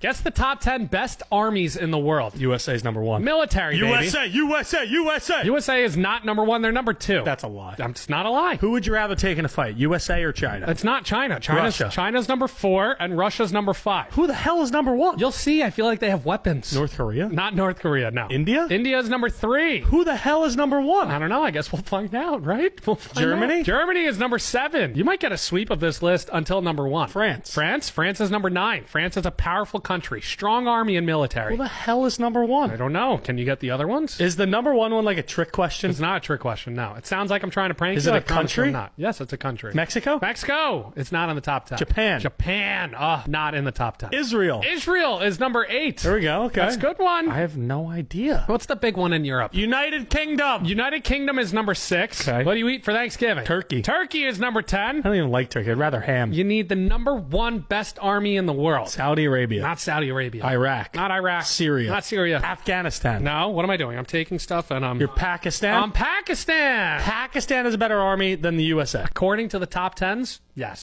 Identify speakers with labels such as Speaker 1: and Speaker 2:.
Speaker 1: Guess the top 10 best armies in the world.
Speaker 2: USA is number one.
Speaker 1: Military,
Speaker 2: USA,
Speaker 1: baby.
Speaker 2: USA.
Speaker 1: USA is not number one. They're number two.
Speaker 2: That's a lie.
Speaker 1: It's not a lie.
Speaker 2: Who would you rather take in a fight, USA or China?
Speaker 1: It's not China.
Speaker 2: Russia.
Speaker 1: China's number 4 and Russia's number 5.
Speaker 2: Who the hell is number one?
Speaker 1: You'll see. I feel like they have weapons.
Speaker 2: North Korea?
Speaker 1: Not North Korea, no.
Speaker 2: India?
Speaker 1: India's number 3.
Speaker 2: Who the hell is number one?
Speaker 1: I don't know. I guess we'll find out, right? We'll find
Speaker 2: Germany?
Speaker 1: out. Germany is number 7. You might get a sweep of this list until number 1.
Speaker 2: France.
Speaker 1: France is number 9. France is a powerful country. Strong army and military.
Speaker 2: Who the hell is number one?
Speaker 1: I don't know. Can you get the other ones?
Speaker 2: Is the number one like a trick question?
Speaker 1: It's not a trick question, no. It sounds like I'm trying to prank you.
Speaker 2: Is it
Speaker 1: I
Speaker 2: a
Speaker 1: promise you
Speaker 2: country?
Speaker 1: I'm not. Yes, it's a country.
Speaker 2: Mexico?
Speaker 1: Mexico. It's not in the top 10.
Speaker 2: Japan.
Speaker 1: Japan. Not in the top 10.
Speaker 2: Israel.
Speaker 1: Israel is number 8.
Speaker 2: There we go. Okay.
Speaker 1: That's a good one.
Speaker 2: I have no idea.
Speaker 1: What's the big one in Europe?
Speaker 2: United Kingdom.
Speaker 1: United Kingdom is number 6.
Speaker 2: Okay.
Speaker 1: What do you eat for Thanksgiving?
Speaker 2: Turkey.
Speaker 1: Turkey is number 10.
Speaker 2: I don't even like turkey. I'd rather ham.
Speaker 1: You need the number 1 best army in the world.
Speaker 2: Saudi Arabia.
Speaker 1: Not Saudi Arabia.
Speaker 2: Iraq.
Speaker 1: Not Iraq.
Speaker 2: Syria.
Speaker 1: Not Syria.
Speaker 2: Afghanistan.
Speaker 1: No, what am I doing? I'm taking stuff and
Speaker 2: You're Pakistan?
Speaker 1: I'm Pakistan.
Speaker 2: Pakistan is a better army than the USA.
Speaker 1: According to the top 10s, yes.